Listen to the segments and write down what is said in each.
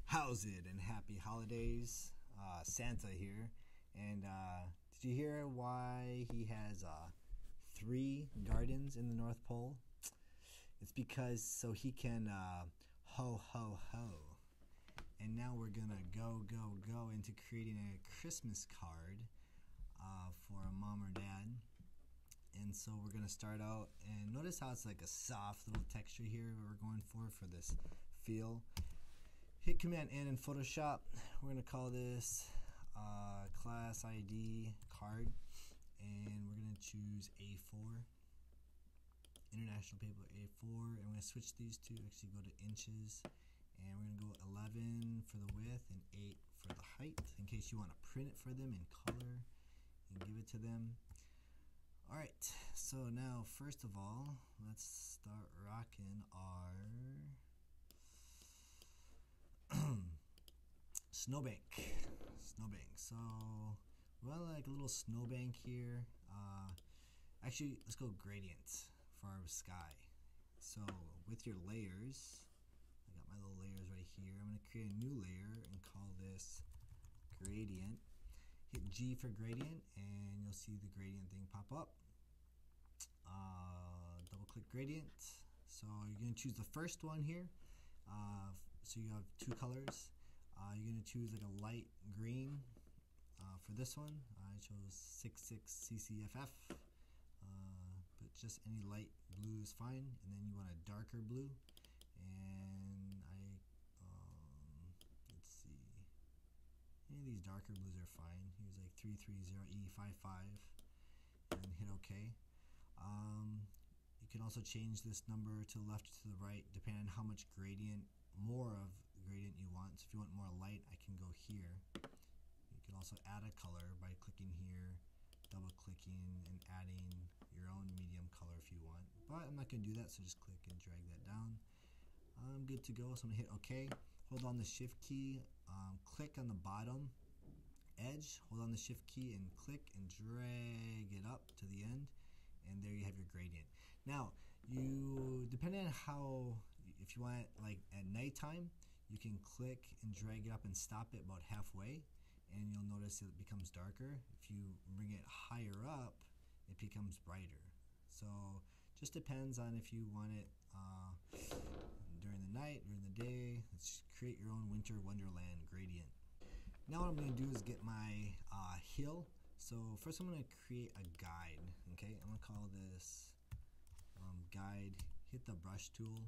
How's it and happy holidays? Santa here. And did you hear why he has three gardens in the North Pole? It's because so he can ho ho ho. And now we're gonna go into creating a Christmas card for a mom or dad. And so we're gonna start out, and notice how it's like a soft little texture here we're going for this feel. Hit Command N in Photoshop. We're going to call this class ID card, and we're going to choose A4, International Paper A4, and we're going to switch these two, actually go to inches, and we're going to go 11 for the width and 8 for the height, in case you want to print it for them in color and give it to them. Alright, so now first of all, let's start rocking our snowbank. So we want like a little snowbank here. Actually, let's go gradient for our sky. So with your layers, I got my little layers right here. I'm going to create a new layer and call this gradient. Hit G for gradient, and you'll see the gradient thing pop up. Double click gradient. So you're going to choose the first one here. So you have two colors. You're going to choose like a light green for this one. I chose 66 CCFF, but just any light blue is fine. And then you want a darker blue. And let's see, any of these darker blues are fine. Here's like 330E55, and then hit OK. You can also change this number to the left or to the right, depending on how much gradient, more of the gradient you want. So if you want more light, I can go here. You can also add a color by clicking here, double clicking, and adding your own medium color if you want. But I'm not going to do that, so just click and drag that down. I'm good to go, so I'm going to hit OK. Hold on the Shift key, click on the bottom edge, hold on the Shift key, and click and drag it up to the end. And there you have your gradient. Now, depending on how, if you want it like at nighttime, you can click and drag it up and stop it about halfway, and you'll notice it becomes darker. If you bring it higher up, it becomes brighter. So just depends on if you want it during the night, during the day. Let's create your own winter wonderland gradient. Now what I'm going to do is get my hill. So first I'm going to create a guide, okay? I'm going to call this guide. Hit the brush tool,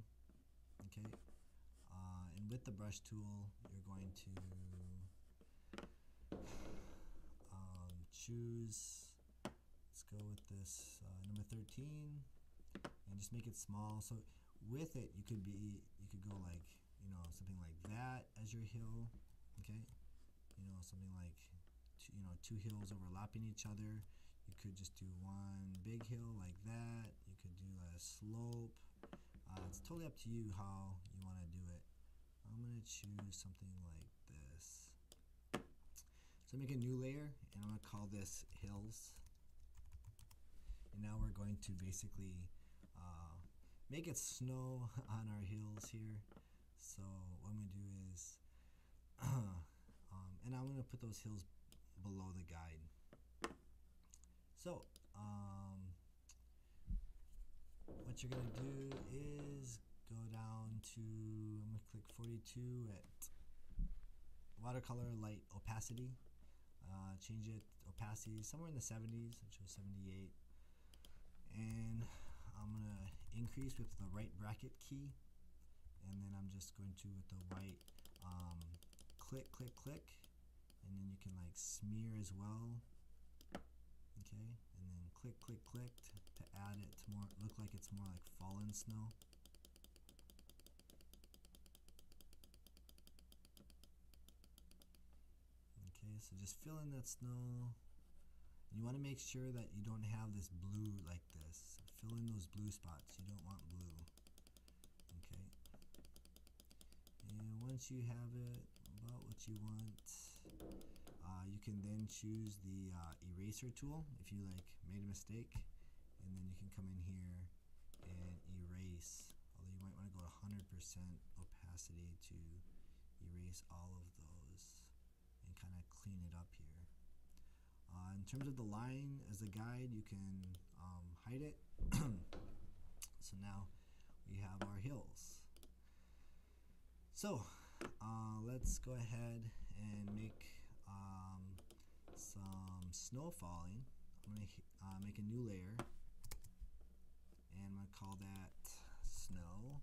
okay? And with the brush tool, you're going to choose, let's go with this number 13, and just make it small. So with it, you could go like, something like that as your hill, okay? Something like two hills overlapping each other. You could just do one big hill like that. You could do a slope. It's totally up to you how you want to do it. I'm going to choose something like this. So make a new layer, and I'm going to call this hills. And now we're going to basically make it snow on our hills here. So what I'm going to do is, and I'm going to put those hills below the guide. So what you're going to do is go down to, I'm going to click 42 at watercolor light opacity. Change it opacity somewhere in the 70s. I chose 78. And I'm going to increase with the right bracket key. And then I'm just going to, with the right click, and then you can like smear as well, okay, and then click to add it to look like it's more like fallen snow. Okay, so just fill in that snow. You want to make sure that you don't have this blue like this. Fill in those blue spots. You don't want blue. Okay. And once you have it about what you want, you can then choose the eraser tool if you made a mistake, and then you can come in here and erase. Although you might want to go to 100% opacity to erase erase all of those and kind of clean it up here. In terms of the line as a guide, you can hide it. So now we have our hills. So let's go ahead and make some snow falling. I'm going to make a new layer, and I'm going to call that snow.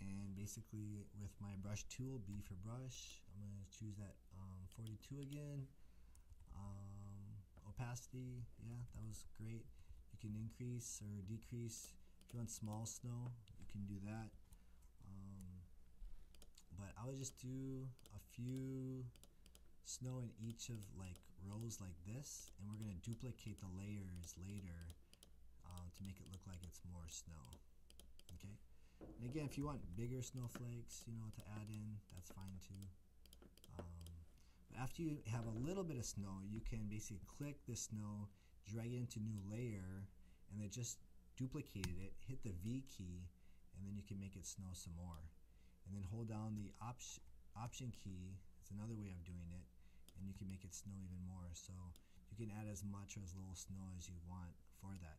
And basically with my brush tool, B for brush, I'm going to choose that 42 again. Opacity, yeah, that was great. You can increase or decrease. If you want small snow, you can do that. But I would just do a few snow in each of like rows like this, and we're going to duplicate the layers later to make it look like it's more snow. Okay. And again, if you want bigger snowflakes, you know, to add in, that's fine too. But after you have a little bit of snow, you can basically click the snow, drag it into new layer, and then just duplicated it, hit the V key, and then you can make it snow some more. And then hold down the option key, it's another way of doing it, and you can make it snow even more. So you can add as much or as little snow as you want for that.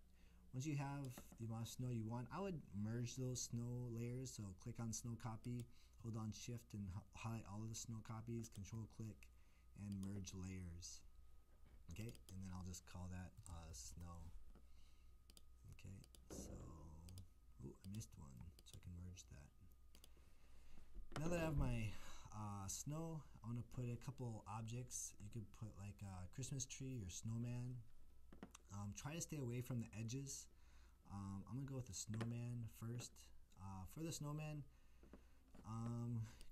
Once you have the amount of snow you want, I would merge those snow layers. So click on snow copy, hold on shift and highlight all of the snow copies, control click, and merge layers. Okay, and then I'll just call that snow. Okay, so, ooh, I missed one, so I can merge that. Now that I have my snow, I want to put a couple objects. You could put like a Christmas tree or snowman. Try to stay away from the edges. I'm going to go with the snowman first. For the snowman,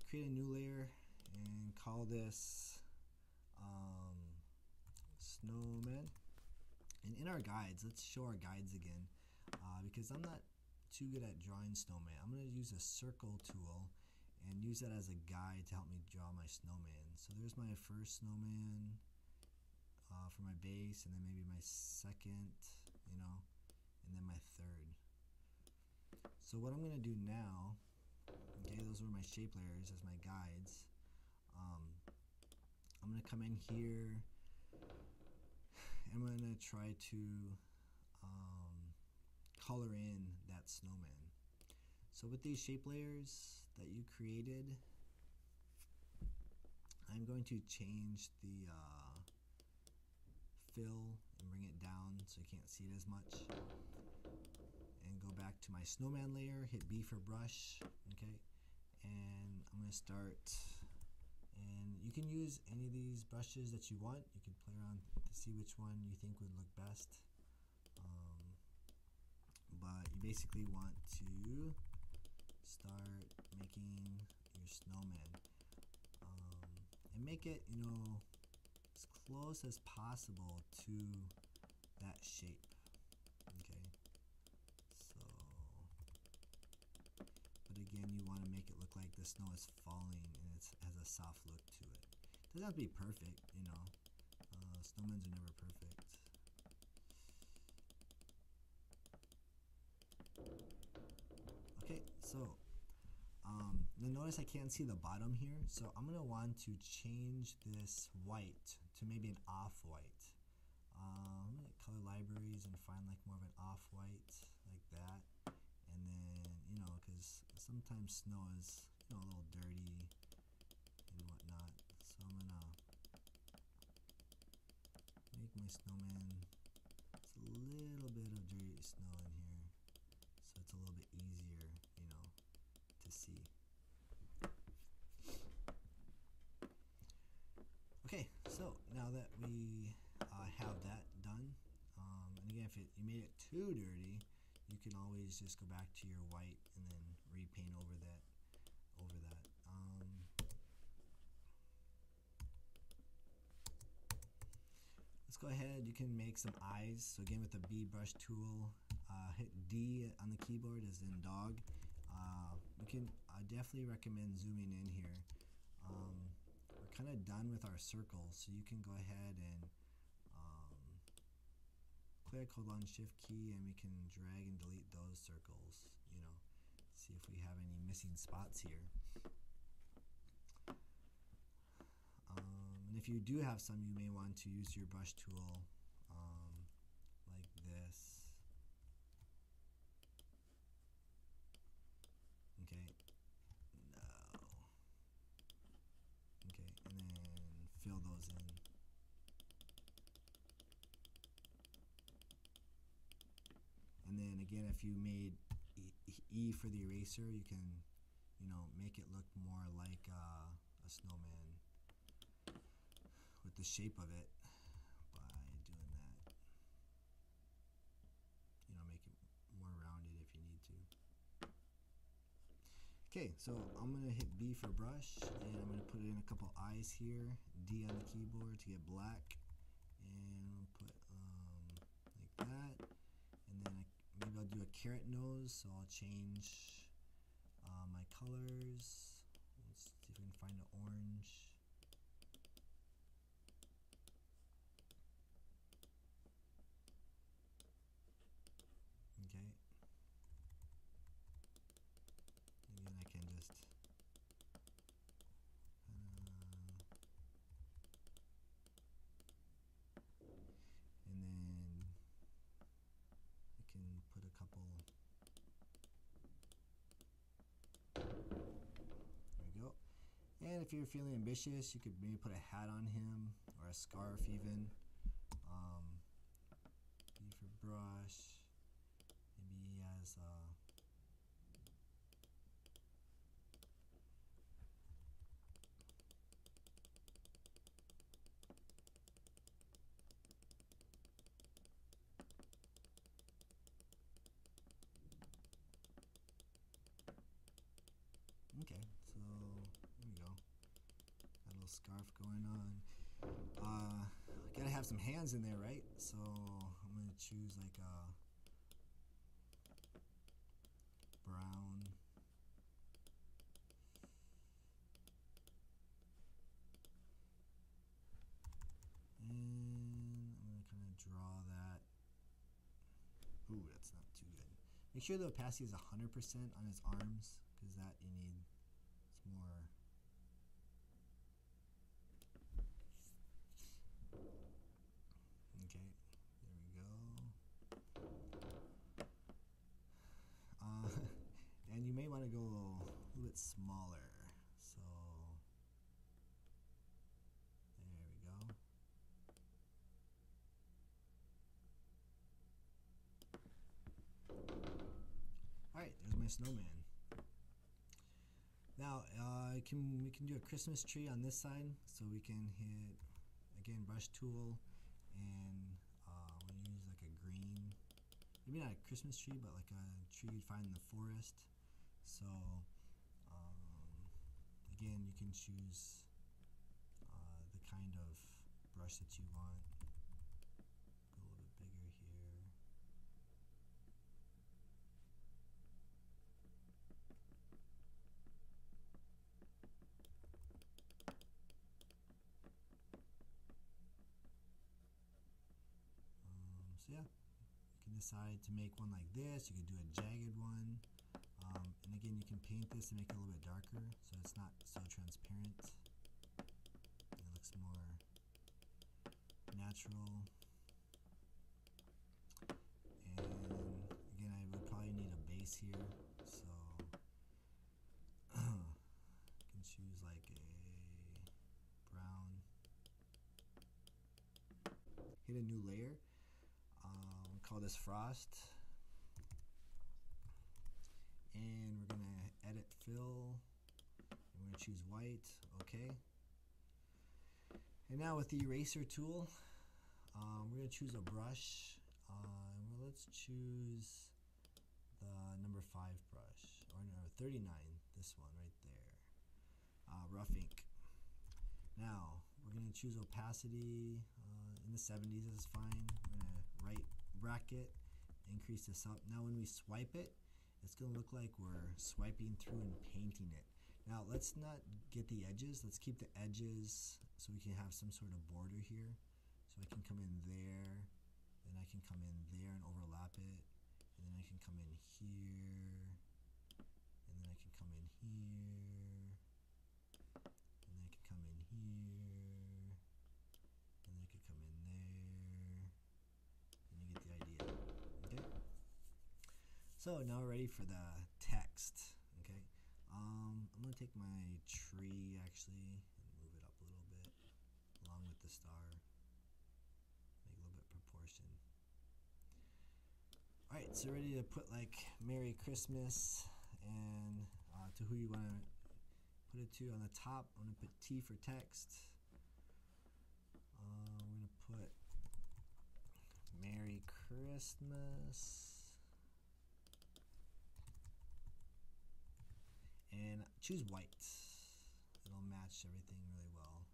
create a new layer and call this snowman. And in our guides, let's show our guides again, because I'm not too good at drawing snowman. I'm going to use a circle tool and use that as a guide to help me draw my snowman. So there's my first snowman for my base, and then maybe my second, you know, and then my third. So what I'm going to do now, okay, those were my shape layers as my guides. I'm going to come in here, and I'm going to try to color in that snowman. So with these shape layers that you created, I'm going to change the fill and bring it down so you can't see it as much. And go back to my snowman layer, hit B for brush, okay? And I'm going to start, and you can use any of these brushes that you want. You can play around to see which one you think would look best. But you basically want to start making your snowman. And make it, you know, as close as possible to that shape. Okay. So, but again, you want to make it look like the snow is falling and it has a soft look to it. It doesn't have to be perfect, you know. Snowmans are never perfect. Okay, so now notice I can't see the bottom here, so I'm going to want to change this white to maybe an off-white. I'm going to color libraries and find like more of an off-white like that, and then, you know, because sometimes snow is, you know, a little dirty and whatnot, so I'm going to make my snowman, it's a little bit of dirty snow in here, so it's a little bit easier, you know, to see. Okay, so now that we have that done, and again, if you made it too dirty, you can always just go back to your white and then repaint over that. Let's go ahead. You can make some eyes. So again, with the B brush tool, hit D on the keyboard as in dog. I definitely recommend zooming in here. We're kind of done with our circles, so you can go ahead and click, hold on shift key, and we can drag and delete those circles, you know, see if we have any missing spots here. And if you do have some, you may want to use your brush tool like this. Okay. No. Okay, and then fill those in. And then again, if you made E for the eraser, you can, make it look more like a snowman with the shape of it by doing that. Make it more rounded if you need to. Okay, so I'm going to hit B for brush, and I'm going to put in a couple eyes here, D on the keyboard to get black, and put like that, and then maybe I'll do a carrot nose, so I'll change my colors. Let's see if we can find an orange. Okay. Again, I can just and then I can put a couple. There we go. And if you're feeling ambitious, you could maybe put a hat on him or a scarf even. B for brush. Maybe he has okay, so there we go. Got a little scarf going on. Gotta have some hands in there, right? So I'm gonna choose like a brown. And I'm gonna kind of draw that. Ooh, that's not too good. Make sure the opacity is 100% on his arms, because that you need. It's more. Okay, there we go. And you may want to go a little bit smaller. So there we go. Alright, there's my snowman. Now we can do a Christmas tree on this side, so we can hit again brush tool, and we'll use like a green, maybe not a Christmas tree, but like a tree you'd find in the forest. So again, you can choose the kind of brush that you want. Go a little bit bigger here. So yeah, you can decide to make one like this. You could do a jagged one. And again, you can paint this to make it a little bit darker, so it's not so transparent. It looks more natural. And again, I would probably need a base here, so you can choose like a brown. Hit a new layer. We'll call this frost. And we're going to edit fill, and we're going to choose white, okay. And now with the eraser tool, we're going to choose a brush. Let's choose the number 5 brush, or no, 39, this one right there, rough ink. Now, we're going to choose opacity in the 70s, this is fine. We're going to right bracket, increase this up. Now when we swipe it, it's going to look like we're swiping through and painting it. Now let's not get the edges, let's keep the edges so we can have some sort of border here. So I can come in there, then I can come in there and overlap it, and then I can come in here, and then I can come in here, and then I can come in here, So now we're ready for the text. Okay, I'm gonna take my tree actually and move it up a little bit along with the star. Make a little bit proportion. All right, so ready to put like Merry Christmas and to who you want to put it to on the top. I'm gonna put T for text. We're gonna put Merry Christmas. And choose white. It'll match everything really well.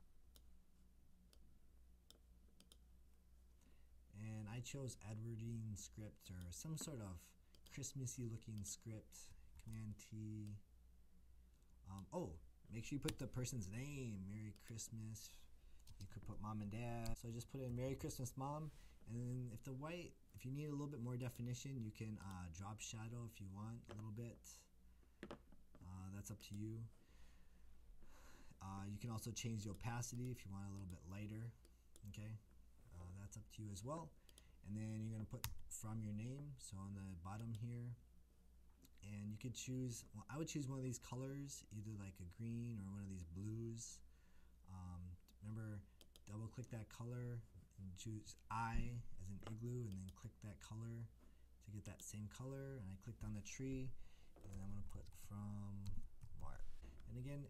And I chose Edwardine script or some sort of Christmassy looking script. Command T. Oh, make sure you put the person's name. Merry Christmas. You could put mom and dad. So just put in Merry Christmas, mom. And then if you need a little bit more definition, you can drop shadow if you want a little bit. That's up to you. You can also change the opacity if you want a little bit lighter. Okay, that's up to you as well. And then you're gonna put from your name, so on the bottom here. And you could choose. Well, I would choose one of these colors, either like a green or one of these blues. Remember, double click that color and choose I as in igloo, and then click that color to get that same color. And I clicked on the tree, and I'm gonna put from Mark. And again,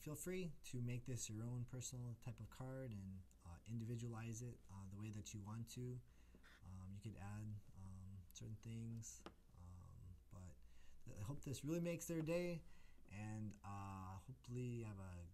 feel free to make this your own personal type of card and individualize it the way that you want to. You could add certain things, but I hope this really makes their day, and hopefully you have a